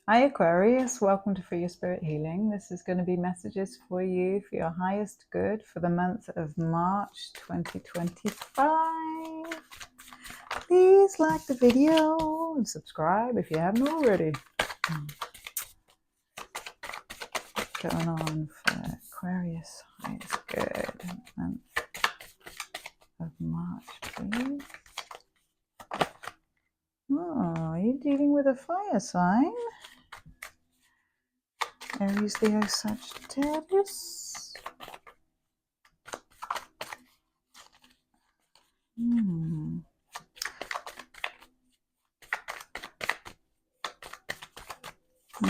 Hi Aquarius, welcome to Free Your Spirit Healing. This is going to be messages for you for your highest good for the month of March 2025. Please like the video and subscribe if you haven't already. What's going on for Aquarius highest good month of March, please? Oh, are you dealing with a fire sign? Aries, Leo, Sagittarius.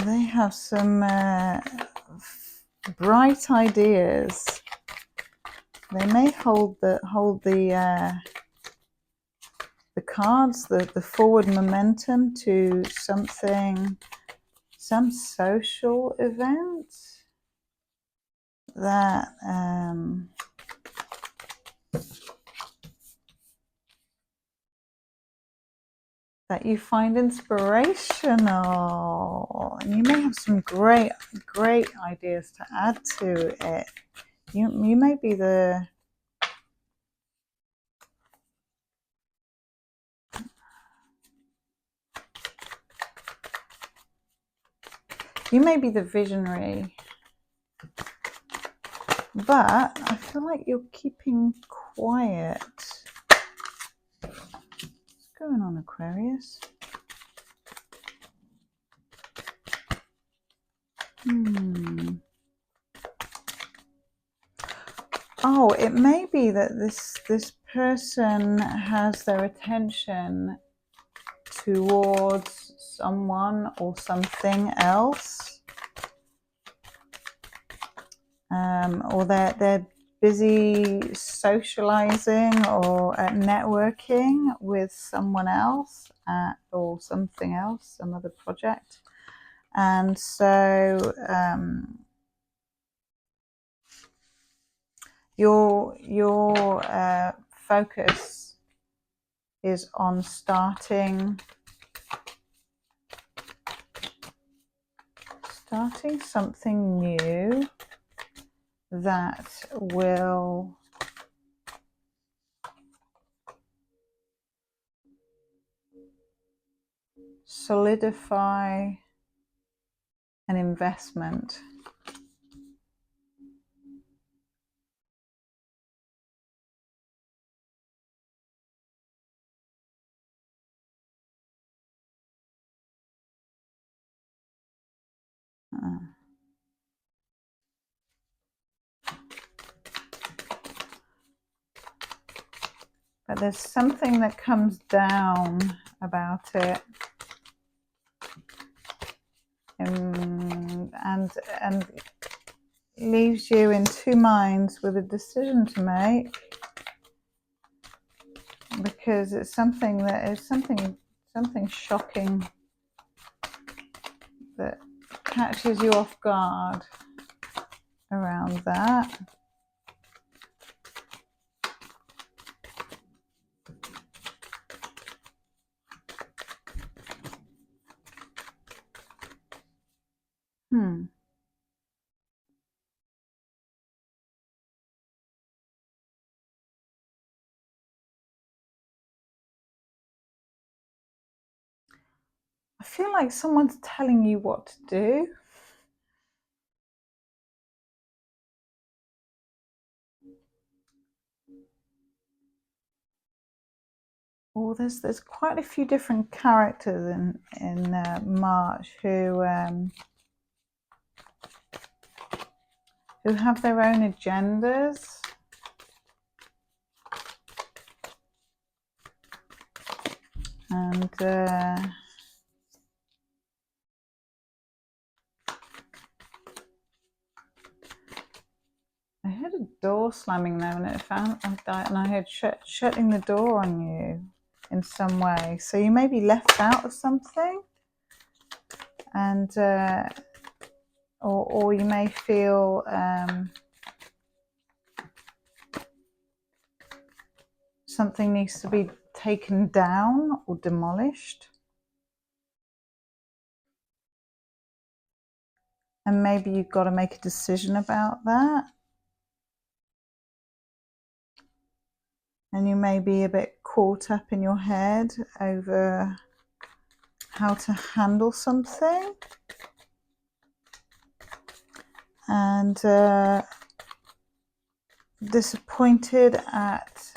They have some bright ideas. They may hold the cards, the forward momentum to something, some social event that that you find inspirational, and you may have some great ideas to add to it. You may be the visionary, but I feel like you're keeping quiet. What's going on, Aquarius? Oh, it may be that this person has their attention towards someone or something else, or they're busy socializing or networking with someone else or something else, some other project, and so your focus is on starting something new that will solidify an investment. But there's something that comes down about it, and leaves you in two minds with a decision to make, because it's something that is something shocking that catches you off guard around that. I feel like someone's telling you what to do. Oh, there's quite a few different characters in March who have their own agendas. And I heard a door slamming there, and I heard shutting the door on you in some way. So you may be left out of something, and or you may feel something needs to be taken down or demolished. and maybe you've got to make a decision about that. And you may be a bit caught up in your head over how to handle something. And disappointed at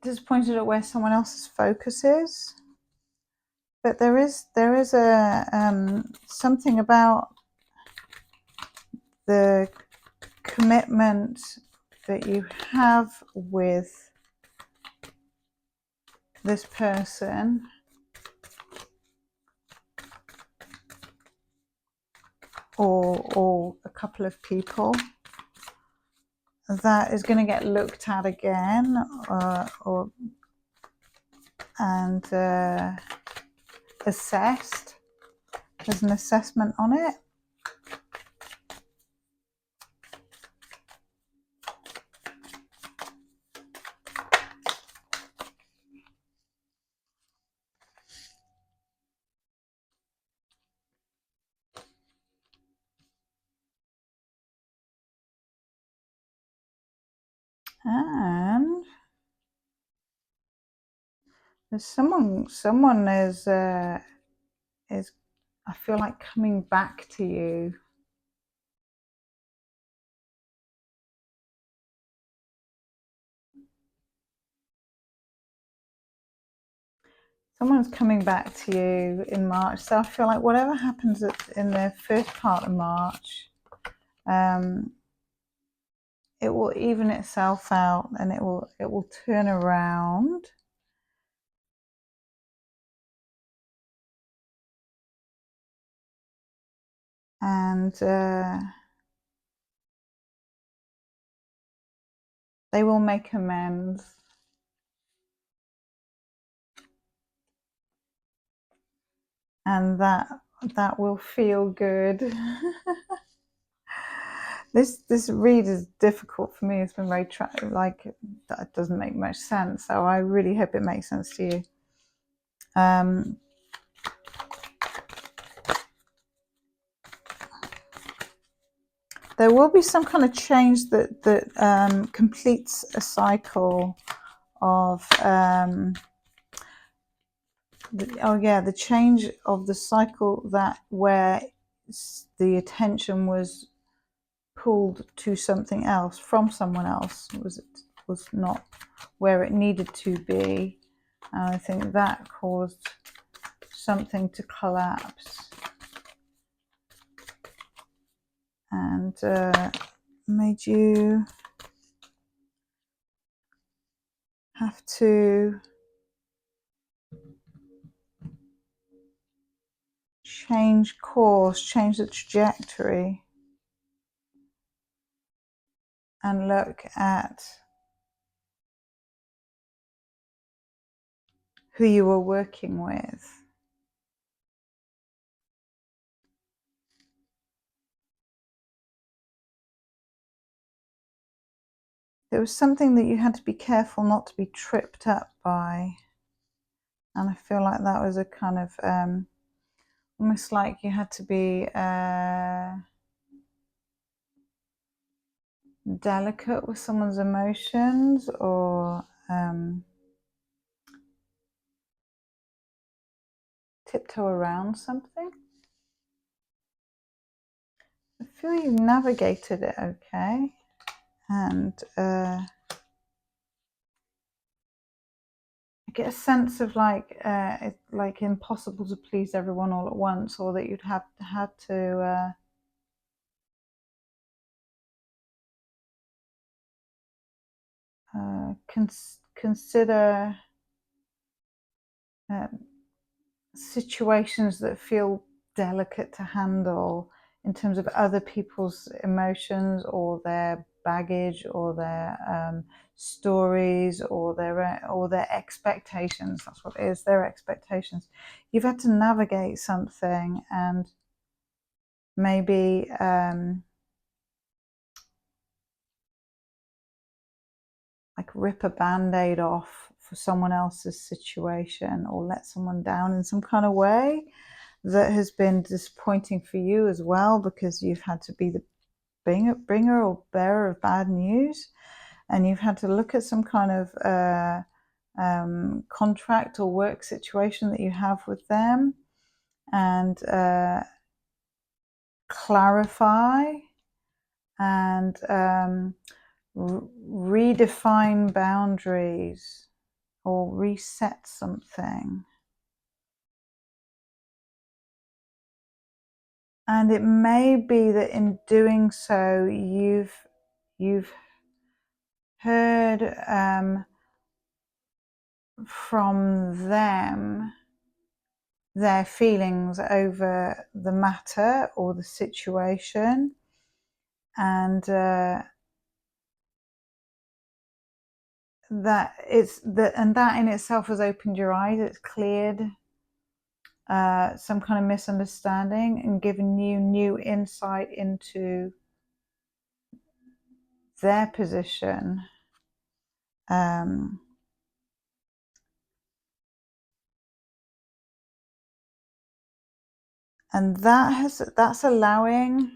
disappointed at where someone else's focus is. But there is a something about the commitment that you have with this person, or a couple of people, that is going to get looked at again, and assessed. There's an assessment on it. And there's someone is I feel like coming back to you. Someone's coming back to you in March. So I feel like whatever happens in the first part of March, it will even itself out, and it will turn around. And they will make amends. And that will feel good. This read is difficult for me. It's been very like, that doesn't make much sense. So I really hope it makes sense to you. There will be some kind of change that completes a cycle of the change of the cycle where the attention was pulled to something else from someone else, was not where it needed to be. And I think that caused something to collapse and made you have to change course, change the trajectory, and look at who you were working with. There was something that you had to be careful not to be tripped up by. And I feel like that was a kind of almost like you had to be delicate with someone's emotions, or tiptoe around something. I feel you navigated it okay, and I get a sense of like it's like impossible to please everyone all at once, or that you'd had to consider situations that feel delicate to handle in terms of other people's emotions, or their baggage, or their stories, or their expectations. That's what it is, their expectations. You've had to navigate something, and maybe like rip a band-aid off for someone else's situation, or let someone down in some kind of way that has been disappointing for you as well, because you've had to be the bringer or bearer of bad news, and you've had to look at some kind of contract or work situation that you have with them and clarify and redefine boundaries or reset something. And it may be that in doing so, you've heard from them their feelings over the matter or the situation, and that in itself has opened your eyes. It's cleared some kind of misunderstanding and given you new insight into their position. And that's allowing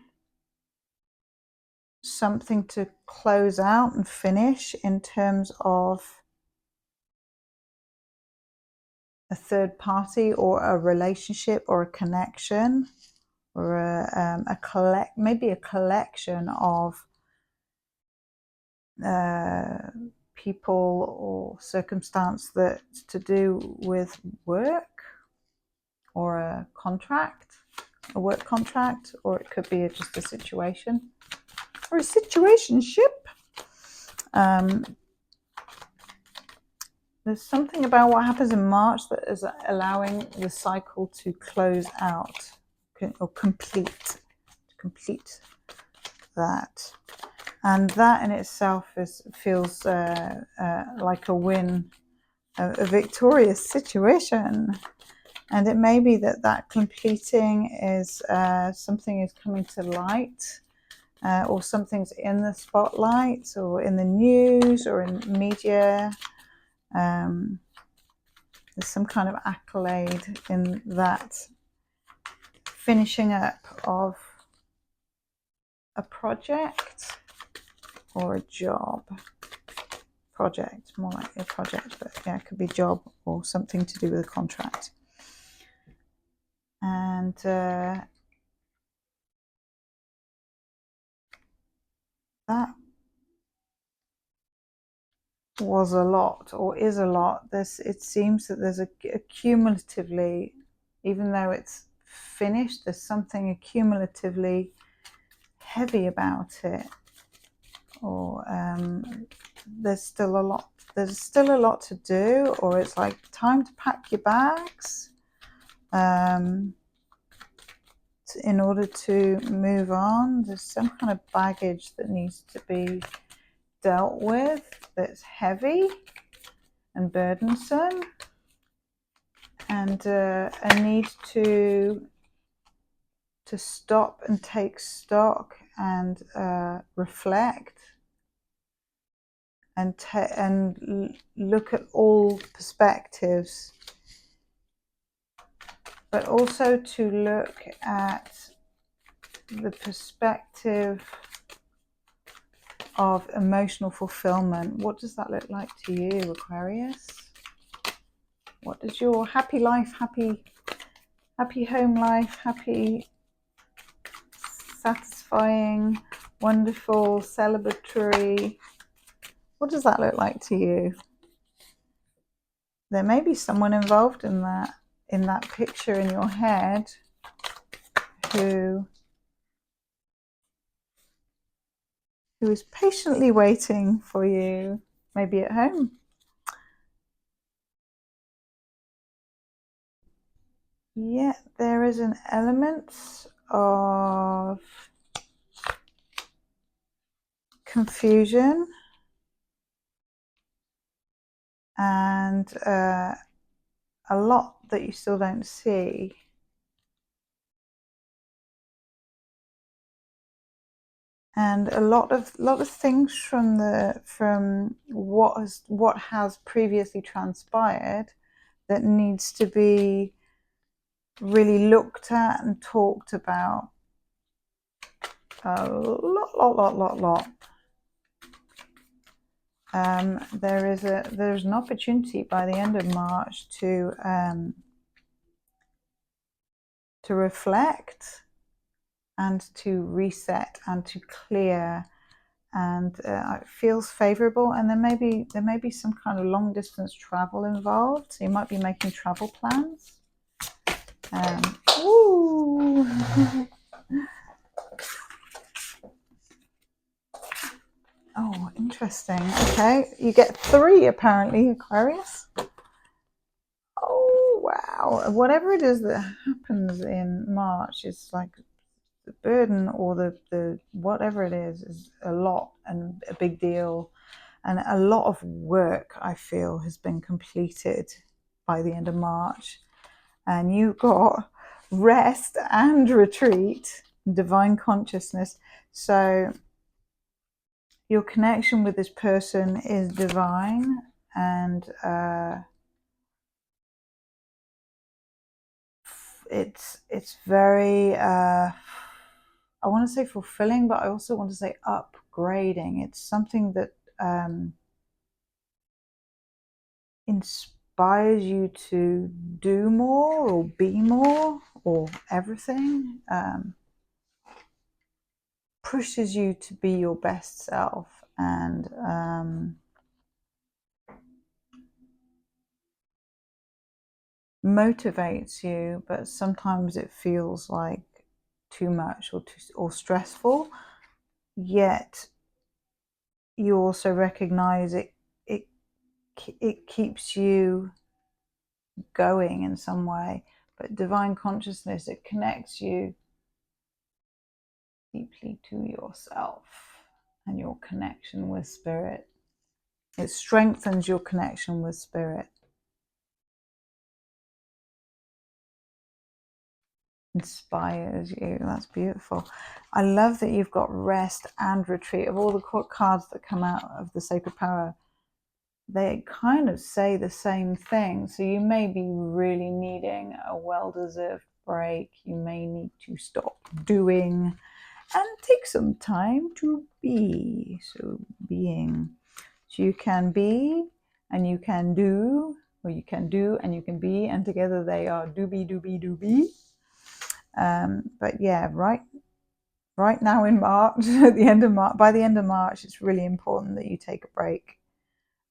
something to close out and finish in terms of a third party or a relationship or a connection, or maybe a collection of people or circumstance that's to do with work or a contract, a work contract, or it could be just a situation or a situationship. There's something about what happens in March that is allowing the cycle to close out or complete that. And that in itself feels like a win, a victorious situation. And it may be that completing is something is coming to light, or something's in the spotlight or in the news or in media. There's some kind of accolade in that finishing up of a project or a job. Project, more like a project, but yeah, it could be job or something to do with a contract. And that was a lot, or is a lot. It seems that there's a cumulatively, even though it's finished, there's something accumulatively heavy about it, or there's still a lot to do, or it's like time to pack your bags in order to move on. There's some kind of baggage that needs to be dealt with that's heavy and burdensome, and a need to stop and take stock and reflect and look at all perspectives, but also to look at the perspective of emotional fulfillment. What does that look like to you, Aquarius? What does your happy life, happy home life, happy, satisfying, wonderful, celebratory, what does that look like to you? There may be someone involved in that picture in your head who is patiently waiting for you, maybe at home. Yeah, there is an element of confusion and a lot that you still don't see. and a lot of things from what has previously transpired that needs to be really looked at and talked about. A lot. There's an opportunity by the end of March to reflect and to reset and to clear, and it feels favorable. And there may be some kind of long distance travel involved, so you might be making travel plans. Ooh. Oh, interesting. Okay, you get 3 apparently, Aquarius. Oh, wow. Whatever it is that happens in March is like the burden, or the whatever it is a lot and a big deal, and a lot of work I feel has been completed by the end of March. And you got rest and retreat, divine consciousness. So your connection with this person is divine, and it's very I want to say fulfilling, but I also want to say upgrading. It's something that inspires you to do more or be more or everything, pushes you to be your best self, and motivates you, but sometimes it feels like too much or stressful. Yet you also recognize it keeps you going in some way. But divine consciousness, it connects you deeply to yourself and your connection with spirit. It strengthens your connection with spirit. Inspires you. That's beautiful. I love that you've got rest and retreat. Of all the cards that come out of the Sacred Power, they kind of say the same thing. So you may be really needing a well-deserved break. You may need to stop doing and take some time to be. So being. So you can be and you can do, or you can do and you can be, and together they are do-be. But yeah, right now in March, at the end of March, by the end of March, it's really important that you take a break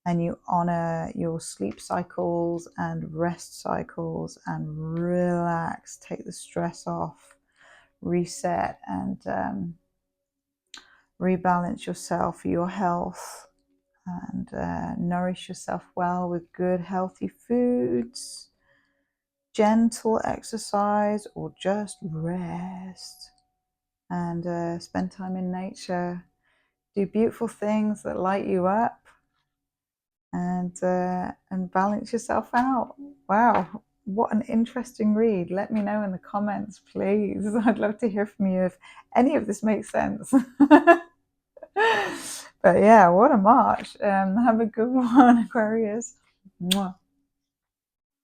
and you honor your sleep cycles and rest cycles and relax, take the stress off, reset, and rebalance yourself for your health, and nourish yourself well with good, healthy foods, gentle exercise, or just rest. And spend time in nature. Do beautiful things that light you up, and balance yourself out. Wow, what an interesting read. Let me know in the comments, please. I'd love to hear from you if any of this makes sense. But yeah, what a March. Have a good one, Aquarius. Mwah.